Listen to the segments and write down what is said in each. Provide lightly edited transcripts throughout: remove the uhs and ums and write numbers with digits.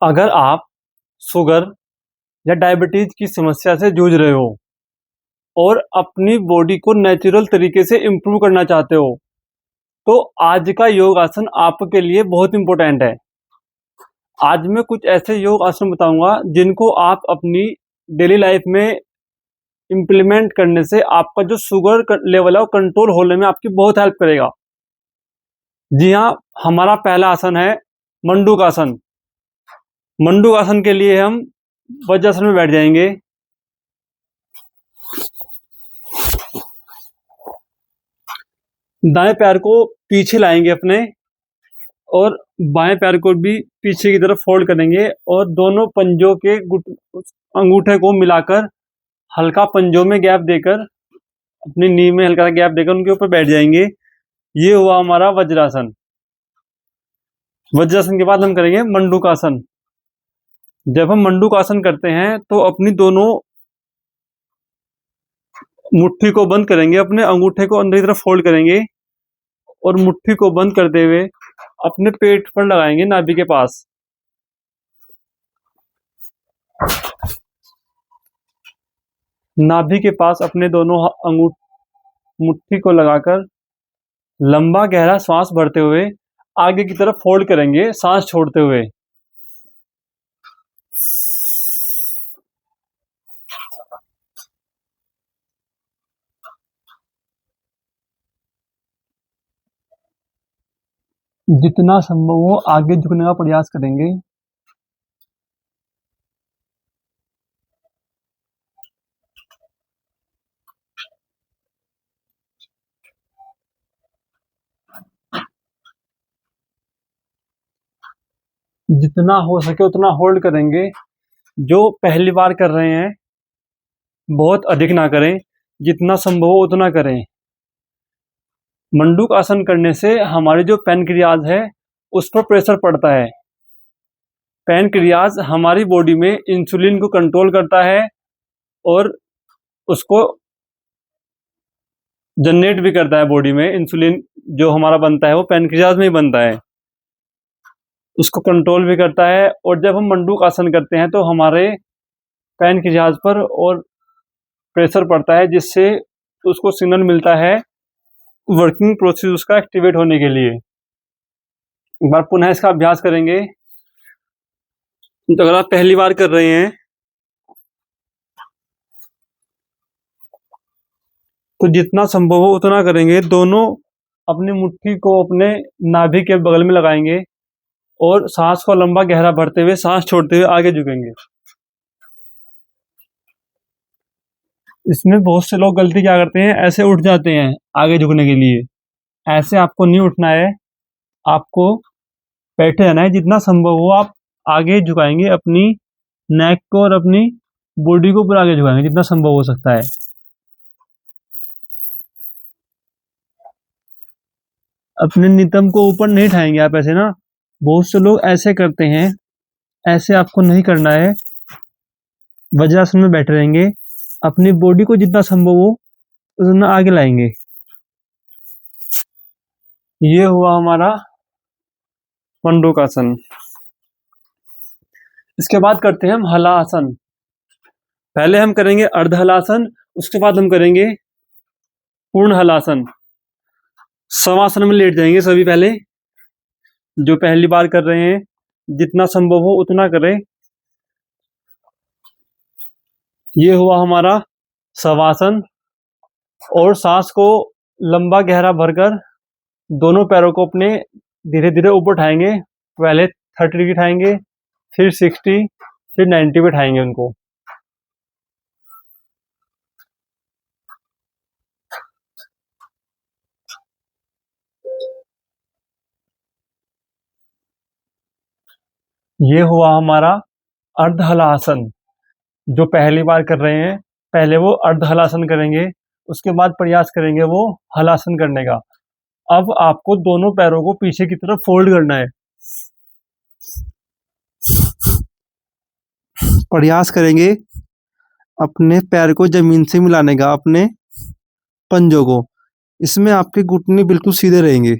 अगर आप शुगर या डायबिटीज की समस्या से जूझ रहे हो और अपनी बॉडी को नेचुरल तरीके से इम्प्रूव करना चाहते हो तो आज का योग आसन आपके लिए बहुत इम्पोर्टेंट है। आज मैं कुछ ऐसे योग आसन बताऊंगा जिनको आप अपनी डेली लाइफ में इम्प्लीमेंट करने से आपका जो शुगर लेवल है वो कंट्रोल होने में आपकी बहुत हेल्प करेगा। जी हाँ, हमारा पहला आसन है मंडूक आसन। मंडूक आसन के लिए हम वज्रासन में बैठ जाएंगे। दाएं पैर को पीछे लाएंगे अपने और बाएं पैर को भी पीछे की तरफ फोल्ड करेंगे और दोनों पंजों के अंगूठे को मिलाकर हल्का पंजों में गैप देकर अपनी नी में हल्का सा गैप देकर उनके ऊपर बैठ जाएंगे। ये हुआ हमारा वज्रासन। वज्रासन के बाद हम करेंगे मंडूक आसन। जब हम मंडूक आसन करते हैं तो अपनी दोनों मुट्ठी को बंद करेंगे, अपने अंगूठे को अंदर की तरफ फोल्ड करेंगे और मुट्ठी को बंद करते हुए अपने पेट पर लगाएंगे, नाभि के पास। नाभि के पास अपने दोनों मुट्ठी को लगाकर लंबा गहरा सांस भरते हुए आगे की तरफ फोल्ड करेंगे, सांस छोड़ते हुए। जितना संभव हो आगे झुकने का प्रयास करेंगे। जितना हो सके उतना होल्ड करेंगे। जो पहली बार कर रहे हैं बहुत अधिक ना करें, जितना संभव हो उतना करें। मंडूक आसन करने से हमारे जो पैनक्रियाज है उस पर प्रेशर पड़ता है। पैनक्रियाज हमारी बॉडी में इंसुलिन को कंट्रोल करता है और उसको जनरेट भी करता है। बॉडी में इंसुलिन जो हमारा बनता है वो पैनक्रियाज में ही बनता है, उसको कंट्रोल भी करता है। और जब हम मंडूक आसन करते हैं तो हमारे पैनक्रियाज पर और प्रेशर पड़ता है, जिससे उसको सिग्नल मिलता है वर्किंग प्रोसेस उसका एक्टिवेट होने के लिए। एक बार पुनः इसका अभ्यास करेंगे। तो अगर आप पहली बार कर रहे हैं तो जितना संभव हो उतना करेंगे। दोनों अपनी मुट्ठी को अपने नाभि के बगल में लगाएंगे और सांस को लंबा गहरा भरते हुए सांस छोड़ते हुए आगे झुकेंगे। इसमें बहुत से लोग गलती क्या करते हैं, ऐसे उठ जाते हैं आगे झुकने के लिए। ऐसे आपको नहीं उठना है, आपको बैठे रहना है। जितना संभव हो आप आगे झुकाएंगे, अपनी नेक को और अपनी बॉडी को पूरा आगे झुकाएंगे जितना संभव हो सकता है। अपने नितंब को ऊपर नहीं उठाएंगे आप, ऐसे ना। बहुत से लोग ऐसे करते हैं, ऐसे आपको नहीं करना है। वज्रासन में बैठे रहेंगे, अपनी बॉडी को जितना संभव हो उतना आगे लाएंगे। ये हुआ हमारा मंडूक आसन। इसके बाद करते हैं हम हलासन। पहले हम करेंगे अर्ध हलासन, उसके बाद हम करेंगे पूर्ण हलासन। शवासन में लेट जाएंगे सभी। पहले जो पहली बार कर रहे हैं जितना संभव हो उतना करें। ये हुआ हमारा शवासन। और सांस को लंबा गहरा भरकर दोनों पैरों को अपने धीरे धीरे ऊपर उठाएंगे। पहले 30 डिग्री उठाएंगे, फिर 60, फिर 90 पे उठाएंगे उनको। ये हुआ हमारा अर्ध हलासन। जो पहली बार कर रहे हैं पहले वो अर्ध हलासन करेंगे, उसके बाद प्रयास करेंगे वो हलासन करने का। अब आपको दोनों पैरों को पीछे की तरफ फोल्ड करना है। प्रयास करेंगे अपने पैर को जमीन से मिलाने का, अपने पंजों को। इसमें आपके घुटने बिल्कुल सीधे रहेंगे।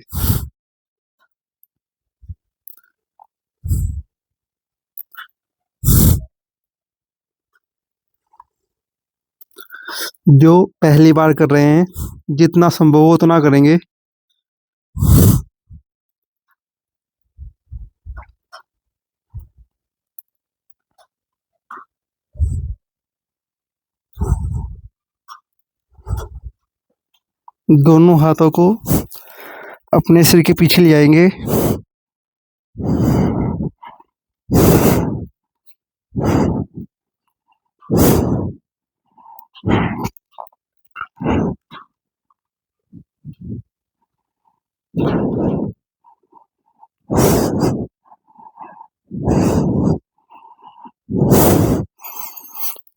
जो पहली बार कर रहे हैं, जितना संभव हो उतना करेंगे। दोनों हाथों को अपने सिर के पीछे ले आएंगे।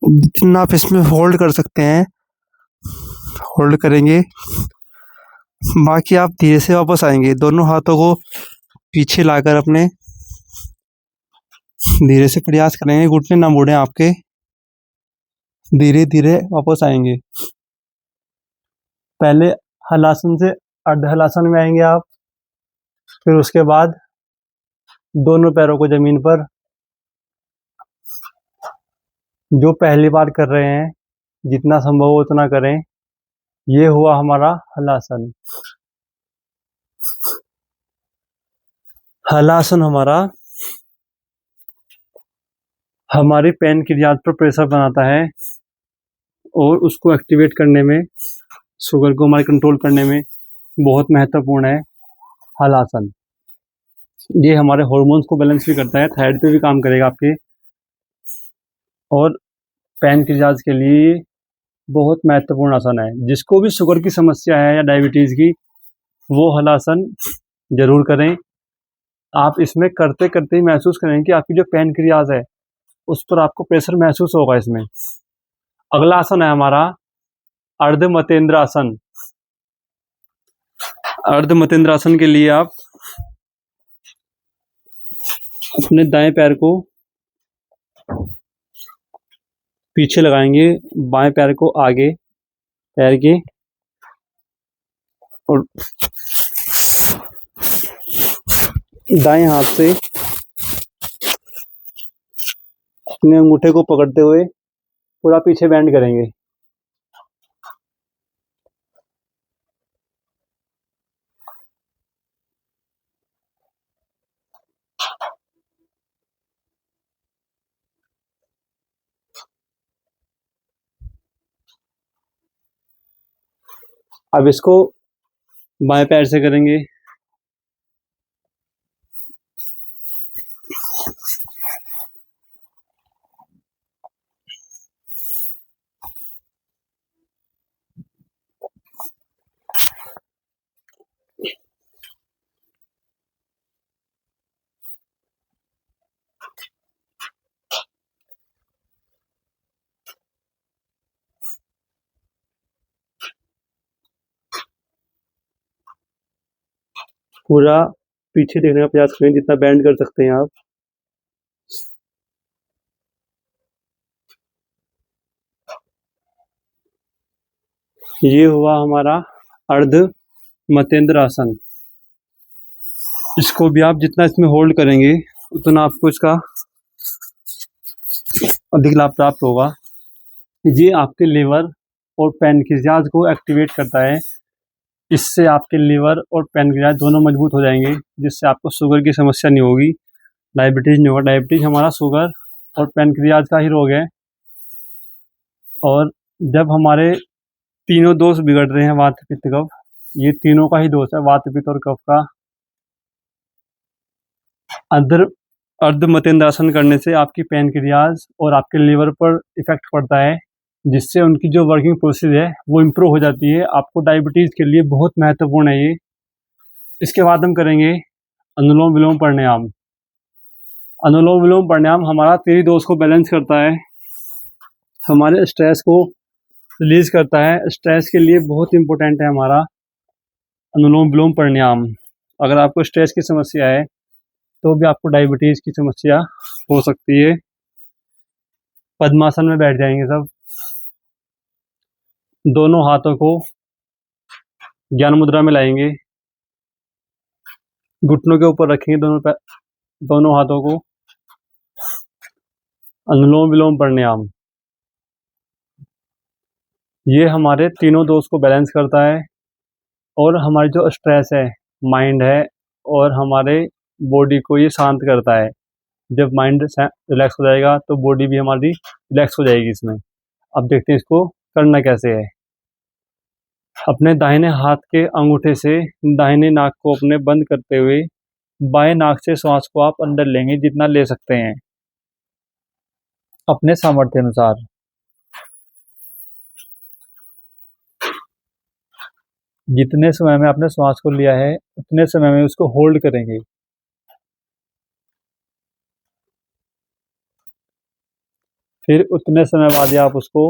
जितना आप इसमें होल्ड कर सकते हैं होल्ड करेंगे। बाकी आप धीरे से वापस आएंगे, दोनों हाथों को पीछे लाकर अपने धीरे से प्रयास करेंगे, घुटने ना मुड़े आपके। धीरे धीरे वापस आएंगे। पहले हलासन से अर्ध हलासन में आएंगे आप, फिर उसके बाद दोनों पैरों को जमीन पर। जो पहली बार कर रहे हैं जितना संभव हो उतना करें। ये हुआ हमारा हलासन। हलासन हमारा हमारी पैनक्रियाज पर प्रेशर बनाता है और उसको एक्टिवेट करने में, शुगर को हमारे कंट्रोल करने में बहुत महत्वपूर्ण है हलासन। ये हमारे हार्मोन्स को बैलेंस भी करता है, थायराइड पे भी काम करेगा आपके, और पैनक्रियाज के लिए बहुत महत्वपूर्ण आसन है। जिसको भी शुगर की समस्या है या डायबिटीज़ की, वो हलासन जरूर करें। आप इसमें करते करते ही महसूस करेंगे कि आपकी जो पैनक्रियाज है उस पर आपको प्रेशर महसूस होगा इसमें। अगला आसन है हमारा अर्ध मतेंद्र आसन। अर्ध मतेंद्र आसन के लिए आप अपने दाएं पैर को पीछे लगाएंगे, बाएं पैर को आगे पैर के, और दाएं हाथ से अपने अंगूठे को पकड़ते हुए पूरा पीछे बेंड करेंगे। अब इसको बाएं पैर से करेंगे। पूरा पीछे देखने का प्रयास करें, जितना बेंड कर सकते हैं आप। ये हुआ हमारा अर्ध मतेंद्र आसन। इसको भी आप जितना इसमें होल्ड करेंगे उतना आपको इसका अधिक लाभ प्राप्त होगा। ये आपके लीवर और पैनक्रियाज को एक्टिवेट करता है। इससे आपके लीवर और पैनक्रियाज दोनों मजबूत हो जाएंगे, जिससे आपको शुगर की समस्या नहीं होगी, डायबिटीज़ नहीं होगा। डायबिटीज़ हमारा शुगर और पैनक्रियाज का ही रोग है। और जब हमारे तीनों दोष बिगड़ रहे हैं, वात पित्त कफ, ये तीनों का ही दोष है, वात पित्त और कफ का। अर्ध मतेंद्र आसन करने से आपकी पैनक्रियाज और आपके लीवर पर इफेक्ट पड़ता है, जिससे उनकी जो वर्किंग प्रोसेस है वो इम्प्रूव हो जाती है। आपको डायबिटीज़ के लिए बहुत महत्वपूर्ण है ये। इसके बाद हम करेंगे अनुलोम विलोम प्राणायाम। अनुलोम विलोम प्राणायाम हमारा तेरी दोष को बैलेंस करता है, हमारे स्ट्रेस को रिलीज करता है। स्ट्रेस के लिए बहुत इम्पोर्टेंट है हमारा अनुलोम विलोम प्राणायाम। अगर आपको स्ट्रेस की समस्या है तो भी आपको डायबिटीज़ की समस्या हो सकती है। पद्मासन में बैठ जाएंगे सब। दोनों हाथों को ज्ञान मुद्रा में लाएंगे, घुटनों के ऊपर रखेंगे दोनों हाथों को। अनुलोम विलोम प्राणायाम। ये हमारे तीनों दोष को बैलेंस करता है और हमारी जो स्ट्रेस है, माइंड है और हमारे बॉडी को ये शांत करता है। जब माइंड रिलैक्स हो जाएगा तो बॉडी भी हमारी रिलैक्स हो जाएगी इसमें। अब देखते हैं इसको करना कैसे है। अपने दाहिने हाथ के अंगूठे से दाहिने नाक को अपने बंद करते हुए बाएं नाक से श्वास को आप अंदर लेंगे जितना ले सकते हैं अपने सामर्थ्य अनुसार। जितने समय में आपने श्वास को लिया है उतने समय में उसको होल्ड करेंगे। फिर उतने समय बाद ही आप उसको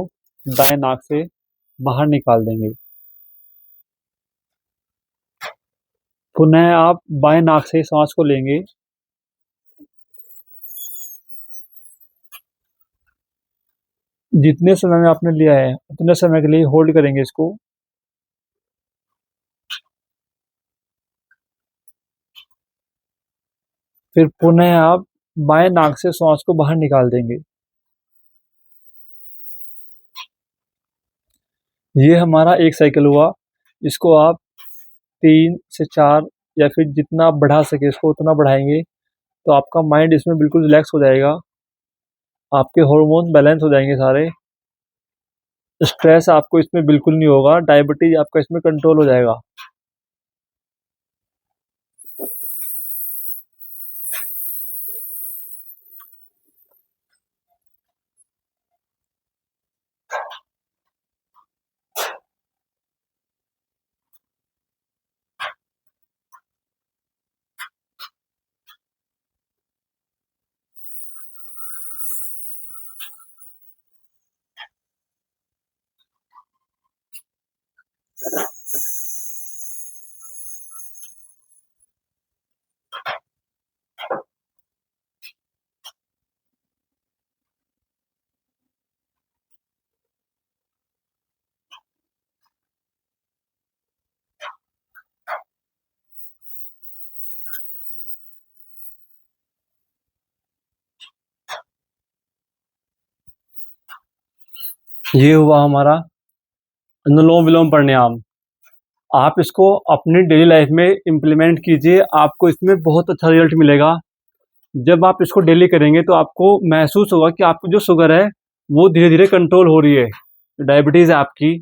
दाएं नाक से बाहर निकाल देंगे। पुनः आप बाएं नाक से सांस को लेंगे। जितने समय में आपने लिया है उतने समय के लिए होल्ड करेंगे इसको। फिर पुनः आप बाएं नाक से सांस को बाहर निकाल देंगे। ये हमारा एक साइकिल हुआ। इसको आप 3 से 4 या फिर जितना आप बढ़ा सके इसको उतना बढ़ाएंगे तो आपका माइंड इसमें बिल्कुल रिलैक्स हो जाएगा। आपके हार्मोन बैलेंस हो जाएंगे सारे। स्ट्रेस आपको इसमें बिल्कुल नहीं होगा। डायबिटीज आपका इसमें कंट्रोल हो जाएगा। ये हुआ हमारा अनुलोम विलोम प्राणायाम। आप इसको अपनी डेली लाइफ में इम्प्लीमेंट कीजिए। आपको इसमें बहुत अच्छा रिजल्ट मिलेगा। जब आप इसको डेली करेंगे तो आपको महसूस होगा कि आपकी जो शुगर है वो धीरे धीरे कंट्रोल हो रही है। डायबिटीज़ है आपकी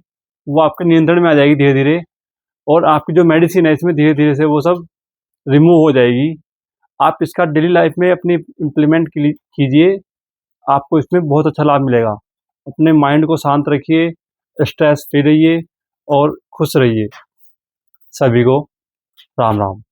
वो आपके नियंत्रण में आ जाएगी धीरे धीरे। और आपकी जो मेडिसिन है इसमें धीरे धीरे से वो सब रिमूव हो जाएगी। आप इसका डेली लाइफ में अपनी इम्प्लीमेंट कीजिए। आपको इसमें बहुत अच्छा लाभ मिलेगा। अपने माइंड को शांत रखिए, स्ट्रेस फ्री रहिए और खुश रहिए। सभी को राम राम।